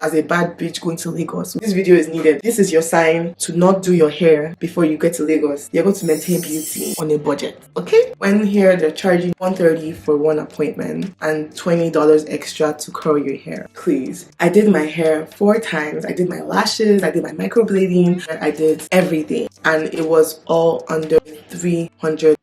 as a bad bitch going to Lagos. This video is needed. This is your sign to not do your hair before you get to Lagos. You're going to maintain beauty on a budget, okay? When here, they're charging $130 for one appointment and $20 extra to curl your hair. Please. I did my hair 4 times. I did my lashes, I did my microblading, I did everything. And it was all under $300.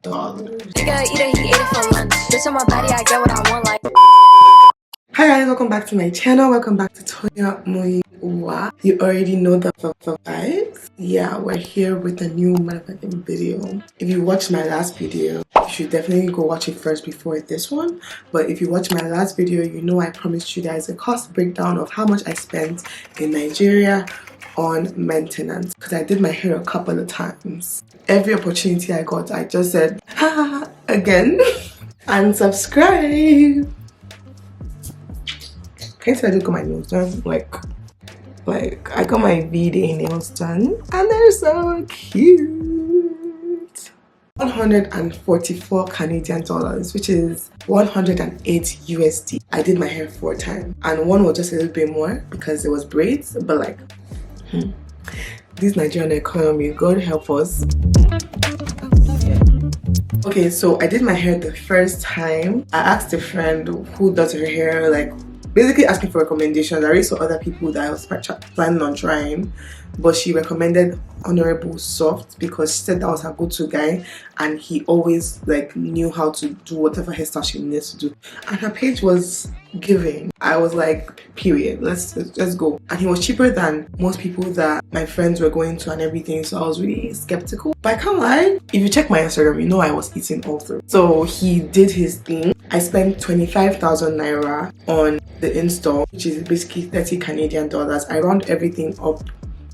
Hi guys, welcome back to my channel. Welcome back to TOYOMUYIWA. You already know the vibes. Yeah, we're here with a new motherfucking video. If you watched my last video, you should definitely go watch it first before this one. But if you watched my last video, you know I promised you guys a cost breakdown of how much I spent in Nigeria on maintenance, because I did my hair a couple of times. Every opportunity I got, I just said, ha again, and subscribe. Can you see I just got my nails done? Like I got my V-Day nails done and they're so cute. 144 Canadian dollars, which is 108 USD. I did my hair 4 times and one was just a little bit more because it was braids, but like this Nigerian economy, God help us. Okay, so I did my hair the first time. I asked a friend who does her hair, like basically asking for recommendations. I already saw other people that I was planning on trying, but she recommended Honorable Soft because she said that was her go-to guy and he always like knew how to do whatever hairstyle she needed to do. And her page was giving. I was like, period, let's go. And he was cheaper than most people that my friends were going to and everything, so I was really skeptical. But I can't lie, if you check my Instagram, you know I was eating all through. So he did his thing. I spent 25,000 naira on the install, which is basically 30 Canadian dollars. I round everything up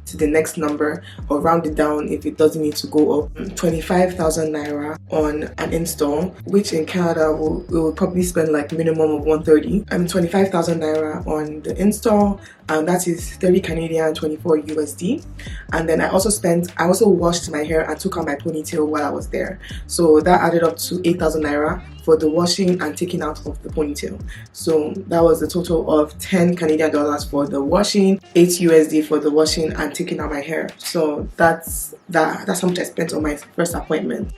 to the next number or round it down if it doesn't need to go up. 25,000 naira on an install, which in Canada we will probably spend like minimum of 130. 25,000 naira on the install, and that is 30 Canadian, 24 USD. And then I also washed my hair and took out my ponytail while I was there, so that added up to 8,000 naira for the washing and taking out of the ponytail. So that was a total of 10 Canadian dollars for the washing, 8 USD for the washing and taking out my hair. So that's how much I spent on my first appointment.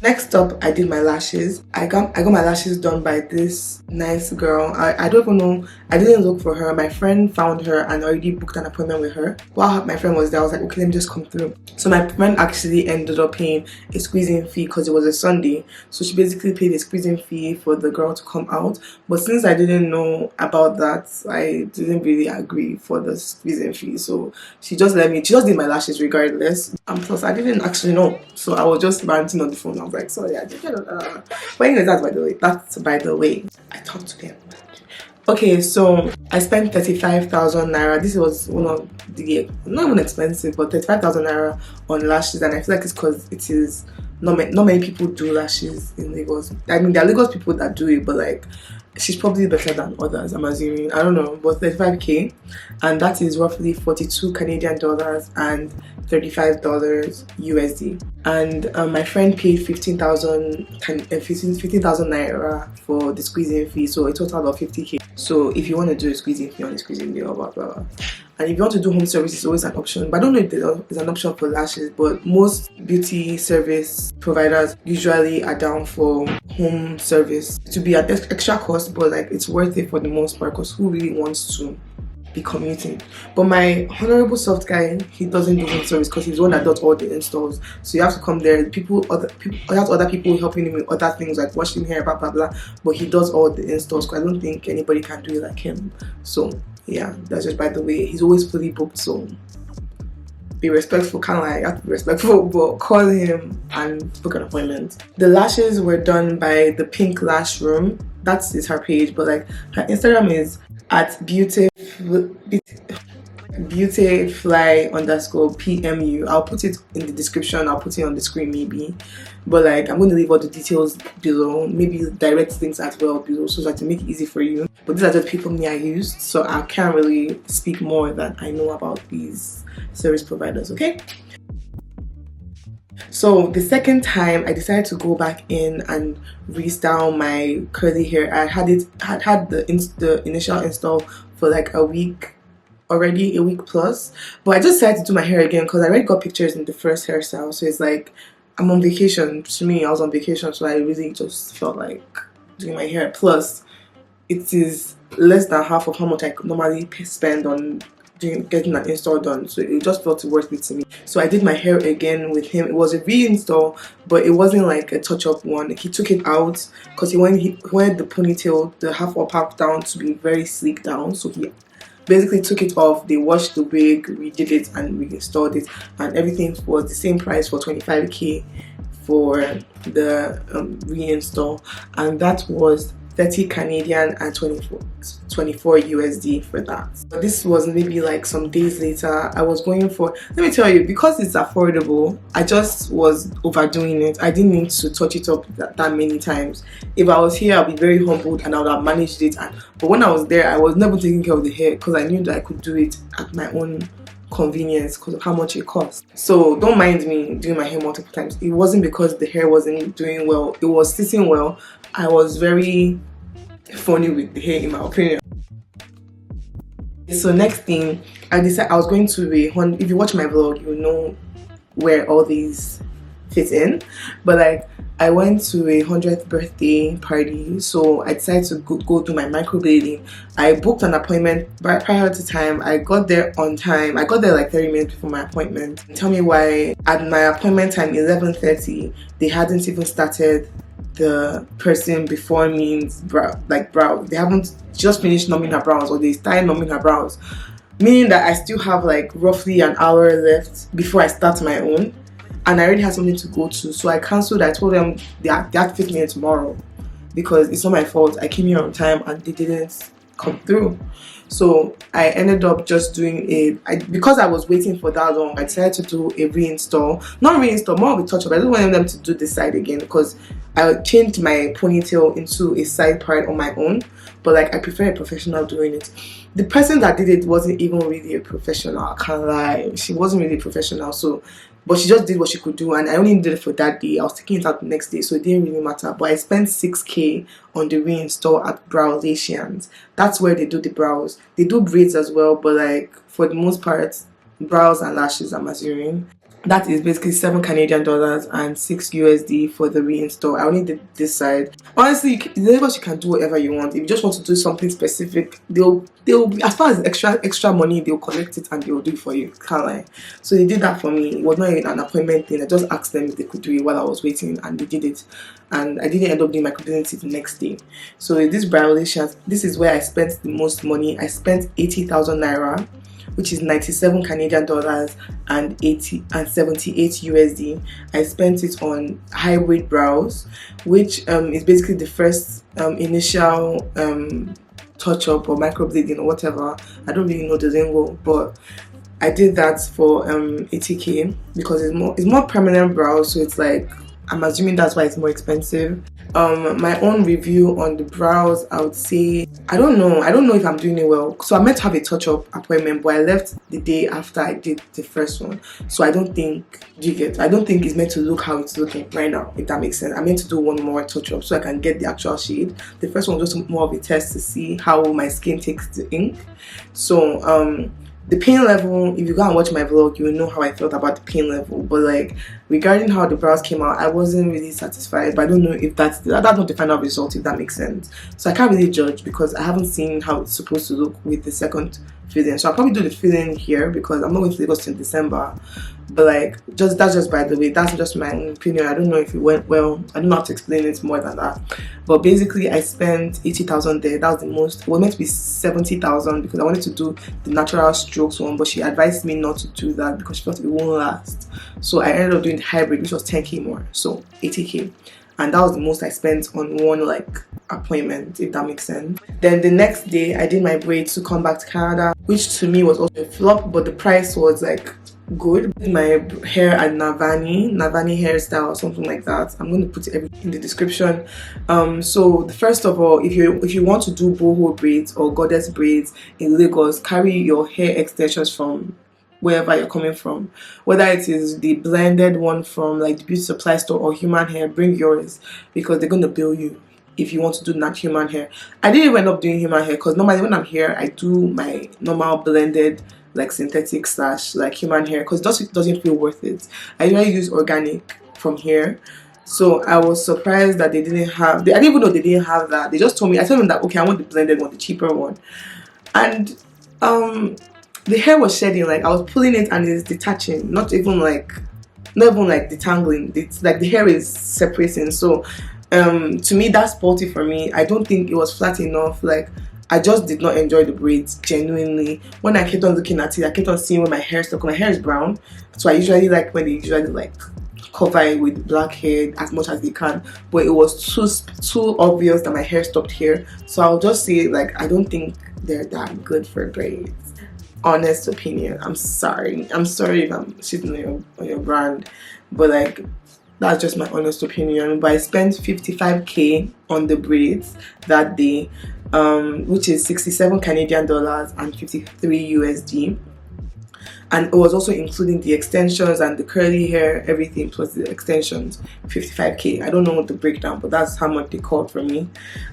Next up, I did my lashes. I got my lashes done by this nice girl. I don't even know. I didn't look for her. My friend found her and already booked an appointment with her. While my friend was there, I was like, okay, let me just come through. So my friend actually ended up paying a squeezing fee because it was a Sunday. So she basically paid a squeezing fee for the girl to come out. But since I didn't know about that, I didn't really agree for the squeezing fee. So she just did my lashes regardless. And plus, I didn't actually know. So I was just ranting on the phone. I was like, sorry, I didn't know. But anyways, that's by the way. I talked to them. Okay, so I spent 35,000 naira. This was one of the, not even expensive, but 35,000 naira on lashes, and I feel like it's because it is not many people do lashes in Lagos. I mean, there are Lagos people that do it, but like she's probably better than others, I'm assuming. I don't know, but 35k, and that is roughly 42 Canadian dollars and $35 USD. And my friend paid 15,000 naira for the squeezing fee, so a total of 50k. So if you want to do a squeezing fee on a squeezing deal, blah blah blah. And if you want to do home service, it's always an option. But I don't know if there's an option for lashes, but most beauty service providers usually are down for home service to be at extra cost, but like it's worth it for the most part, because who really wants to be commuting? But my Honorable Soft guy, he doesn't do home service because he's the one that does all the installs. So you have to come there. Other people helping him with other things like washing hair, blah blah blah. But he does all the installs because I don't think anybody can do it like him. So yeah, that's just by the way. He's always fully booked, so be respectful. Kind of like you have to be respectful, but call him and book an appointment. The lashes were done by the Pink Lash Room. That is her page, but like her Instagram is at beautyfly_PMU. I'll put it in the description. I'll put it on the screen maybe, but like I'm going to leave all the details below, maybe direct links as well below, so that to make it easy for you. But these are just people I used, so I can't really speak more than I know about these service providers. Okay, so the second time I decided to go back in and restyle my curly hair. I had the initial install for like a week already, a week plus. But I just decided to do my hair again because I already got pictures in the first hairstyle. So it's like I'm on vacation. To me, I was on vacation, so I really just felt like doing my hair. Plus, it is less than half of how much I normally spend on getting an install done, so it just felt worth it to me. So I did my hair again with him. It was a reinstall, but it wasn't like a touch-up one. He took it out because he wanted the ponytail, the half up half down, to be very sleek down. So he basically took it off. They washed the wig, redid it, and reinstalled it, and everything was the same price for 25k for the reinstall, and that was 30 Canadian and 24 USD for that. But this was maybe like some days later. I was going for, let me tell you, because it's affordable, I just was overdoing it. I didn't need to touch it up that many times. If I was here, I'd be very humbled and I would have managed it. But when I was there, I was never taking care of the hair because I knew that I could do it at my own convenience because of how much it costs. So don't mind me doing my hair multiple times. It wasn't because the hair wasn't doing well. It was sitting well. I was very funny with the hair, in my opinion. So next thing, I decided I was going to if you watch my vlog, you know where all these fit in. But like, I went to a 100th birthday party, so I decided to go do my microblading. I booked an appointment prior to time. I got there on time. I got there like 30 minutes before my appointment. Tell me why at my appointment time 11:30 they hadn't even started the person before me's brow. They haven't just finished numbing her brows, or they started numbing her brows, meaning that I still have like roughly an hour left before I start my own, and I already had something to go to. So I cancelled. I told them they had to fit me in tomorrow because it's not my fault. I came here on time and they didn't come through. So I ended up just doing because I was waiting for that long, I decided to do a reinstall. Not reinstall, more of a touch up. I don't want them to do this side again because I changed my ponytail into a side part on my own. But like, I prefer a professional doing it. The person that did it wasn't even really a professional, I can't lie. She wasn't really a professional, but she just did what she could do, and I only did it for that day. I was taking it out the next day, so it didn't really matter. But I spent 6k on the reinstall at Browsians. That's where they do the brows. They do braids as well, but like for the most part, brows and lashes, I'm assuming. That is basically 7 Canadian dollars and 6 USD for the reinstall. I only did this side. Honestly, in Lagos you can do whatever you want. If you just want to do something specific, they'll as far as extra money, they'll collect it and they'll do it for you. Can't lie. So they did that for me. It was not even an appointment thing. I just asked them if they could do it while I was waiting, and they did it. And I didn't end up doing microblading the next day. So this Braids, this is where I spent the most money. I spent 80,000 naira, which is 97 Canadian dollars and 78 USD. I spent it on hybrid brows, which is basically the first initial touch up or microblading or whatever. I don't really know the lingo, but I did that for 80k because it's more permanent brows, so it's like, I'm assuming that's why it's more expensive. My own review on the brows, I would say, I don't know if I'm doing it well. So I meant to have a touch-up appointment, but I left the day after I did the first one. So I don't think it's meant to look how it's looking right now, if that makes sense. I meant to do one more touch-up so I can get the actual shade. The first one was just more of a test to see how my skin takes the ink. So the pain level, if you go and watch my vlog, you will know how I felt about the pain level. But like, regarding how the brows came out, I wasn't really satisfied. But I don't know if that's not the final result, if that makes sense. So I can't really judge because I haven't seen how it's supposed to look with the second filling. So I'll probably do the filling here because I'm not going to Lagos in December. But like, that's just by the way, that's just my own opinion. I don't know if it went well. I don't know how to explain it more than that. But basically, I spent 80,000 there. That was the most. It was meant to be 70,000 because I wanted to do the natural strokes one, but she advised me not to do that because she thought it won't last. So I ended up doing the hybrid, which was 10k more, so 80k. And that was the most I spent on one like appointment, if that makes sense. Then the next day, I did my braids to come back to Canada, which to me was also a flop, but the price was like good. My hair at Navani hairstyle or something like that. I'm going to put everything in the description. So first of all, if you want to do boho braids or goddess braids in Lagos, carry your hair extensions from wherever you're coming from, whether it is the blended one from like the beauty supply store or human hair. Bring yours because they're going to bill you. if you want to do not human hair. I didn't even end up doing human hair because normally when I'm here I do my normal blended like synthetic slash like human hair because it doesn't feel worth it. I usually use organic from here. So I was surprised that they didn't have, I didn't even know they didn't have that. They just told me, I told them that okay, I want the blended one, the cheaper one. And the hair was shedding, like I was pulling it and it's detaching, not even like detangling. It's like the hair is separating. So to me that's faulty for me. I don't think it was flat enough. Like I just did not enjoy the braids genuinely. When I kept on looking at it, I kept on seeing where my hair stuck. My hair is brown, so I usually like when they usually like cover it with black hair as much as they can, but it was too obvious that my hair stopped here. So I'll just say like I don't think they're that good for braids. Honest opinion. I'm sorry if I'm shitting on your brand, but like that's just my honest opinion. But I spent 55k on the braids that day, which is 67 Canadian dollars and 53 USD. And it was also including the extensions and the curly hair, everything plus the extensions, 55k. I don't know what the breakdown, but that's how much they called for me.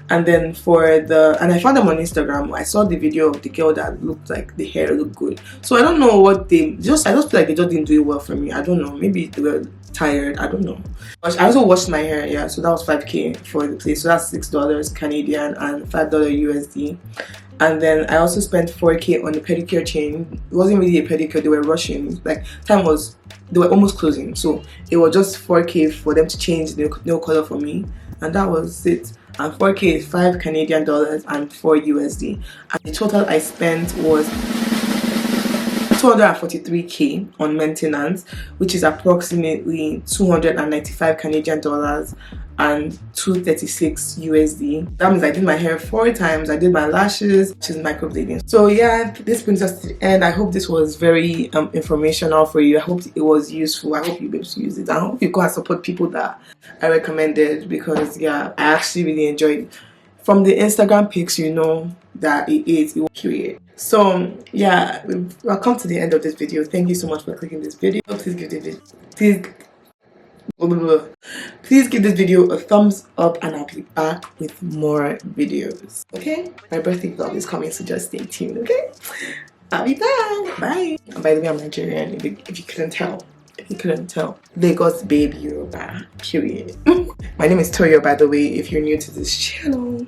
And then and I found them on Instagram. I saw the video of the girl that looked like the hair looked good. So I don't know what I just feel like they just didn't do it well for me. I don't know. Maybe they were tired. I don't know. I also washed my hair, yeah. So that was 5k for the place. So that's $6 Canadian and $5 USD. And then I also spent 4k on the pedicure chain. It wasn't really a pedicure, they were rushing. Like they were almost closing. So it was just 4k for them to change the nail color for me. And that was it. And 4k is 5 Canadian dollars and 4 USD. And the total I spent was 243k on maintenance, which is approximately 295 Canadian dollars and 236 USD. That means I did my hair 4 times. I did my lashes, which is microblading. So yeah, this brings us to the end. I hope this was very informational for you. I hope it was useful. I hope you'll be able to use it. I hope you go and support people that I recommended, because yeah, I actually really enjoyed it. From the Instagram pics, you know that it was period. So yeah, we've come to the end of this video. Thank you so much for clicking this video. Please give this video a thumbs up, and I'll be back with more videos. Okay, my birthday vlog is coming, so just stay tuned. Okay, I'll be back. Bye. And by the way, I'm Nigerian, if you couldn't tell. Lagos babe Yoruba, period. My name is Toyo, by the way, if you're new to this channel.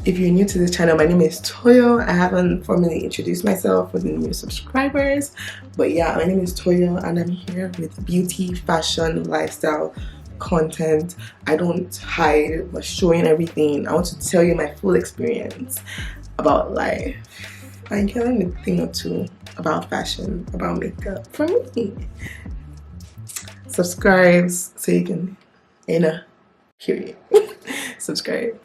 My name is Toyo. I haven't formally introduced myself for the new subscribers, but yeah, my name is Toyo and I'm here with beauty, fashion, lifestyle content. I don't hide, but showing everything. I want to tell you my full experience about life. I'm telling a thing or two about fashion, about makeup from me. Subscribe so you can, period. Subscribe.